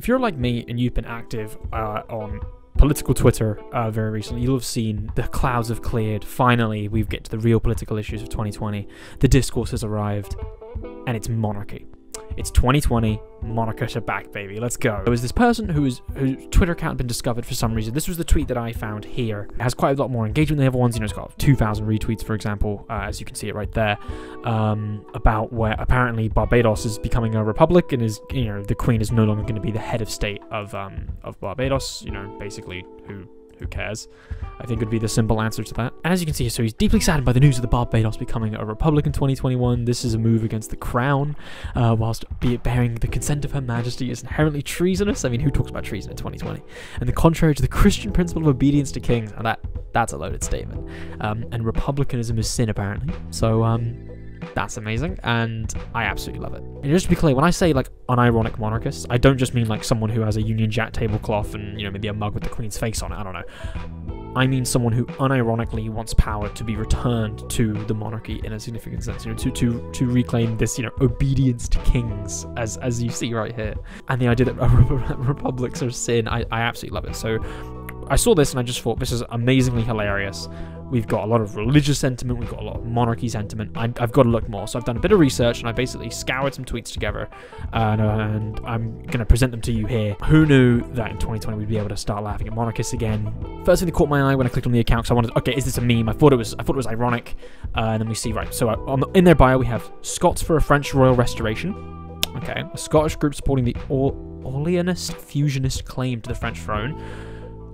If you're like me and you've been active on political Twitter very recently, you'll have seen the clouds have cleared. Finally, we get to the real political issues of 2020. The discourse has arrived, and it's monarchy. It's 2020, monarchists are back, baby. Let's go. There was this person whose Twitter account had been discovered for some reason. This was the tweet that I found here. It has quite a lot more engagement than the other ones. You know, it's got 2,000 retweets, for example, as you can see it right there, about where apparently Barbados is becoming a republic and is, you know, the Queen is no longer going to be the head of state of Barbados. You know, basically, who cares? I think would be the simple answer to that. And as you can see, so he's deeply saddened by the news of the Barbados becoming a republic in 2021. This is a move against the crown, whilst bearing the consent of Her Majesty is inherently treasonous. I mean, who talks about treason in 2020? And the contrary to the Christian principle of obedience to kings. And that's a loaded statement. And republicanism is sin, apparently. So, that's amazing, and I absolutely love it. And just to be clear, when I say like unironic monarchists, I don't just mean like someone who has a Union Jack tablecloth and, you know, maybe a mug with the Queen's face on it. I don't know. I mean someone who unironically wants power to be returned to the monarchy in a significant sense, you know, to reclaim this, you know, obedience to kings, as you see right here. And the idea that republics are sin, I absolutely love it. So I saw this and I just thought, this is amazingly hilarious. We've got a lot of religious sentiment, we've got a lot of monarchy sentiment. I've got to look more. So I've done a bit of research and I basically scoured some tweets together, and I'm going to present them to you here. Who knew that in 2020 we'd be able to start laughing at monarchists again? First thing that caught my eye when I clicked on the account, because I wanted, okay, is this a meme? I thought it was ironic. And then we see, right, so in their bio we have Scots for a French royal restoration. Okay, a Scottish group supporting the Orleanist fusionist claim to the French throne.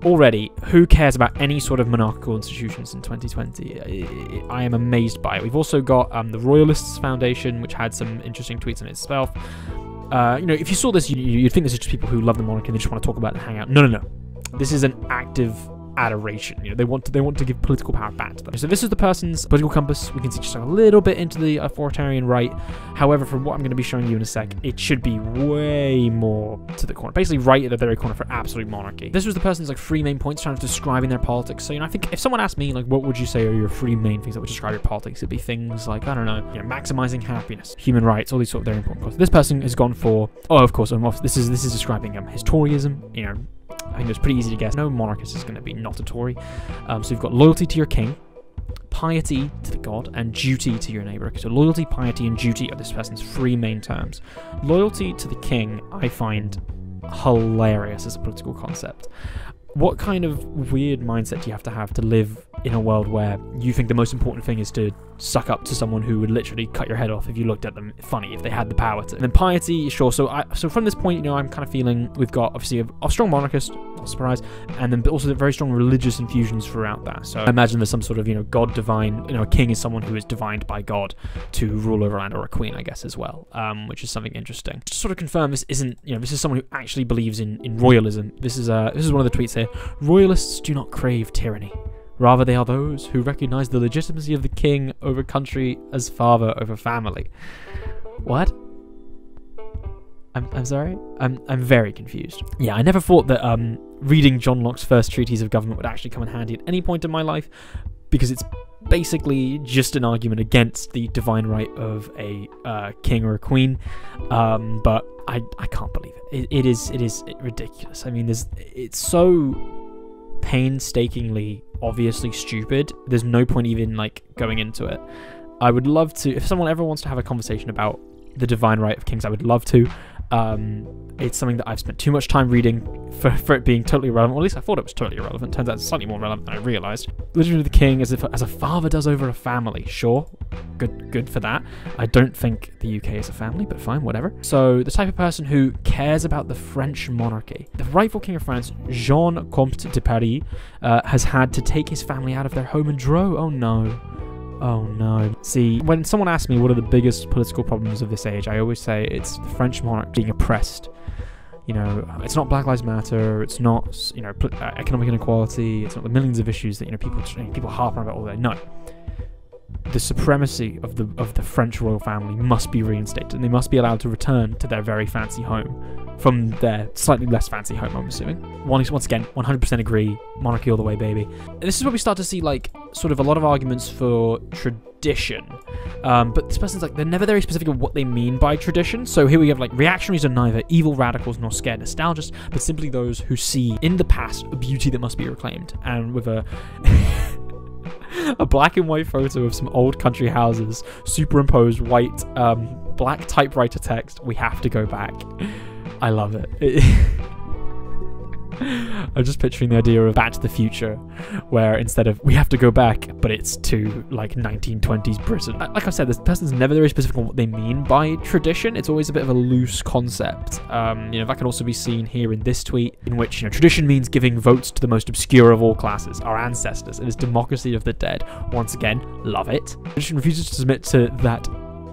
Already, who cares about any sort of monarchical institutions in 2020? I am amazed by it. We've also got the Royalists Foundation, which had some interesting tweets in itself. You know, if you saw this, you'd think this is just people who love the monarchy and they just want to talk about it and hang out. No. This is an active adoration. You know, they want to give political power back to them. So this is the person's political compass. We can see just a little bit into the authoritarian right. However, from what I'm going to be showing you in a sec, it should be way more to the corner. Basically right at the very corner for absolute monarchy. This was the person's like 3 main points trying to describing their politics. So, you know, I think if someone asked me, like, what would you say are your 3 main things that would describe your politics? It'd be things like, I don't know, you know, maximizing happiness, human rights, all these sort of very important causes. This person has gone for, this is describing his Toryism, you know. I think it was pretty easy to guess. No monarchist is going to be not a Tory. So you've got loyalty to your king, piety to the god, and duty to your neighbour. So loyalty, piety, and duty are this person's 3 main terms. Loyalty to the king, I find hilarious as a political concept. What kind of weird mindset do you have to live in a world where you think the most important thing is to suck up to someone who would literally cut your head off if you looked at them funny, if they had the power to? And then piety, sure. So from this point, you know, I'm kind of feeling we've got obviously a strong monarchist, not a surprise, and then also very strong religious infusions throughout that. So I imagine there's some sort of, you know, God divine, you know, a king is someone who is divined by God to rule over land, or a queen, I guess, as well, which is something interesting. Just to sort of confirm, this isn't, you know, this is someone who actually believes in royalism. This is one of the tweets here. Royalists do not crave tyranny. Rather, they are those who recognize the legitimacy of the king over country as father over family. What? I'm sorry? I'm very confused. Yeah, I never thought that reading John Locke's first treatise of government would actually come in handy at any point in my life, because it's basically just an argument against the divine right of a king or a queen. But I can't believe it. It is ridiculous. I mean, it's so painstakingly obviously stupid. There's no point even like going into it. I would love to, if someone ever wants to have a conversation about the divine right of kings, I would love to. It's something that I've spent too much time reading for it being totally irrelevant. Or at least I thought it was totally irrelevant. Turns out it's slightly more relevant than I realised. Literally the king as a father does over a family. Sure, good for that. I don't think the UK is a family, but fine, whatever. So the type of person who cares about the French monarchy. The rightful king of France, Jean Comte de Paris, has had to take his family out of their home in Dreux. Oh no. Oh no. See, when someone asks me what are the biggest political problems of this age, I always say it's the French monarch being oppressed. You know, it's not Black Lives Matter, it's not, you know, economic inequality, it's not the millions of issues that, you know, people harp on about all day. No. the supremacy of the French royal family must be reinstated, and they must be allowed to return to their very fancy home from their slightly less fancy home, I'm assuming. Once again, 100% agree, monarchy all the way, baby. And this is where we start to see, like, sort of a lot of arguments for tradition. But this person's like, they're never very specific of what they mean by tradition. So here we have, like, reactionaries are neither evil radicals nor scared nostalgists, but simply those who see in the past a beauty that must be reclaimed. And with a a black and white photo of some old country houses, superimposed white, black typewriter text, we have to go back. I love it. I'm just picturing the idea of Back to the Future, where instead of we have to go back, but it's to like 1920s Britain. Like I said, this person's never very specific on what they mean by tradition. It's always a bit of a loose concept. That can also be seen here in this tweet, in which tradition means giving votes to the most obscure of all classes, our ancestors. It is democracy of the dead. Once again, love it. Tradition refuses to submit to that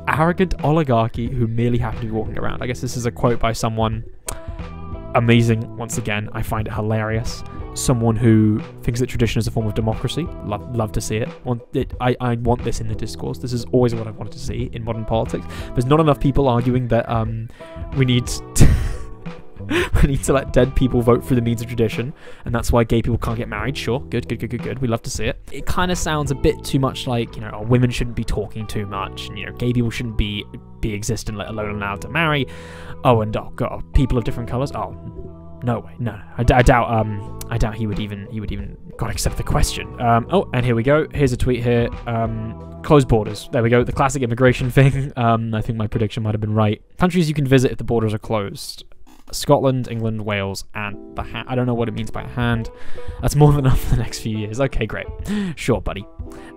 arrogant oligarchy who merely happen to be walking around. I guess this is a quote by someone amazing. Once again, I find it hilarious. Someone who thinks that tradition is a form of democracy. Love to see it. I want this in the discourse. This is always what I wanted to see in modern politics. There's not enough people arguing that we need to we need to let dead people vote through the means of tradition, and that's why gay people can't get married. Sure, good. We love to see it. It kind of sounds a bit too much like, women shouldn't be talking too much, and gay people shouldn't be existent, let alone allowed to marry. Oh, and oh god, people of different colours. Oh, no way, no. I doubt he would even God accept the question. Oh, and here we go. Here's a tweet here. Closed borders. There we go. The classic immigration thing. I think my prediction might have been right. Countries you can visit if the borders are closed. Scotland, England, Wales, and the hand. I don't know what it means by a hand. That's more than enough for the next few years. Okay, great. Sure, buddy.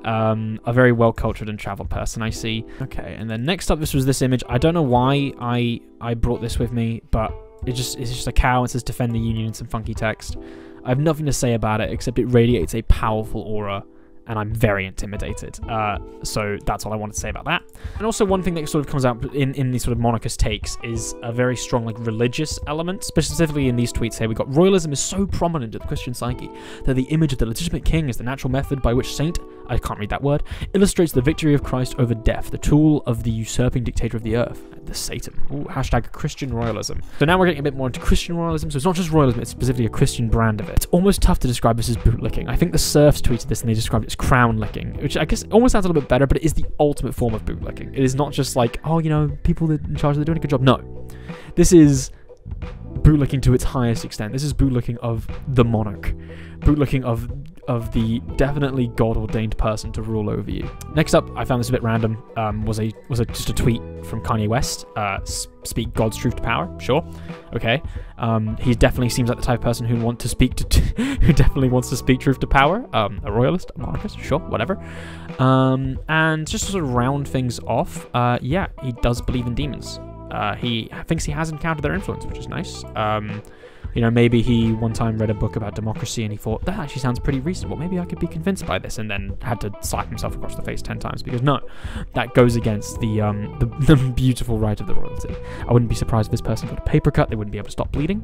A very well-cultured and travelled person, I see. Okay, and then next up, this was this image. I don't know why I brought this with me, but it's just a cow. It says defend the union in some funky text. I have nothing to say about it, except it radiates a powerful aura, and I'm very intimidated. So that's all I wanted to say about that. And also one thing that sort of comes out in these sort of monarchist takes is a very strong religious element. Specifically in these tweets here, we got royalism is so prominent in the Christian psyche that the image of the legitimate king is the natural method by which Saint, I can't read that word, illustrates the victory of Christ over death, the tool of the usurping dictator of the earth, the Satan. Ooh, hashtag Christian royalism. So now we're getting a bit more into Christian royalism. So it's not just royalism, it's specifically a Christian brand of it. It's almost tough to describe this as bootlicking. I think the serfs tweeted this and they described it as crown licking, which I guess almost sounds a little bit better, but it is the ultimate form of bootlicking. It is not just like, oh, people that are in charge, they're doing a good job. No. This is bootlicking to its highest extent. This is bootlicking of the monarch. Bootlicking of the definitely God-ordained person to rule over you. Next up, I found this a bit random, was just a tweet from Kanye West. Speak God's truth to power. Sure. Okay. He definitely seems like the type of person who who definitely wants to speak truth to power. A royalist, a monarchist, sure, whatever. And just to sort of round things off, yeah, he does believe in demons. He thinks he has encountered their influence, which is nice. Maybe he one time read a book about democracy and he thought, that actually sounds pretty reasonable. Maybe I could be convinced by this, and then had to slap himself across the face 10 times because no, that goes against the beautiful right of the royalty. I wouldn't be surprised if this person got a paper cut. They wouldn't be able to stop bleeding,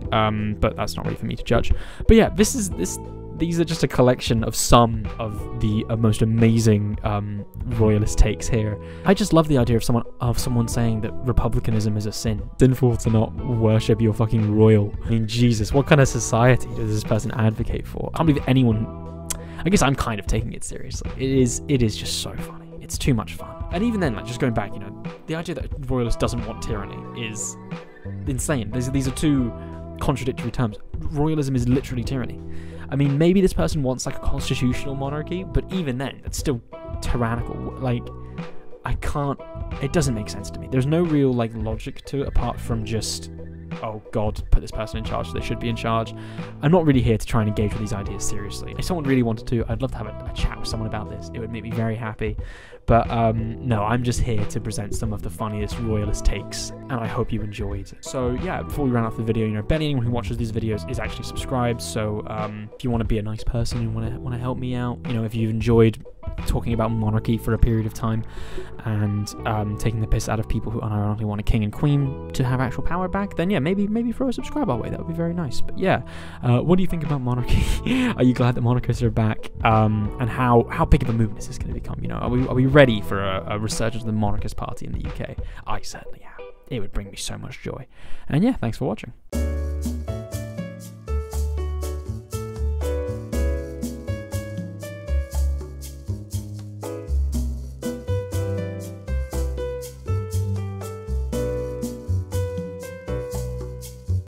but that's not really for me to judge. But yeah, these are just a collection of some of the most amazing royalist takes here. I just love the idea of someone saying that republicanism is a sin. Sinful to not worship your fucking royal. I mean, Jesus, what kind of society does this person advocate for? I can't believe anyone. I guess I'm kind of taking it seriously. It is just so funny. It's too much fun. And even then, just going back, the idea that a royalist doesn't want tyranny is insane. These are two contradictory terms. Royalism is literally tyranny. I mean, maybe this person wants a constitutional monarchy, but even then, it's still tyrannical. It doesn't make sense to me. There's no real logic to it apart from just, oh God, put this person in charge, so they should be in charge. I'm not really here to try and engage with these ideas seriously. If someone really wanted to, I'd love to have a chat with someone about this. It would make me very happy. But no, I'm just here to present some of the funniest royalist takes, and I hope you enjoyed. So yeah, before we round off the video, barely anyone who watches these videos is actually subscribed. So if you want to be a nice person and want to help me out, if you've enjoyed talking about monarchy for a period of time, and taking the piss out of people who unironically want a king and queen to have actual power back, then yeah, maybe throw a subscribe our way. That would be very nice. But yeah, what do you think about monarchy? Are you glad that monarchists are back? And how big of a movement is this going to become? You know, are we ready for a resurgence of the monarchist party in the UK? I certainly am. It would bring me so much joy. And yeah, thanks for watching.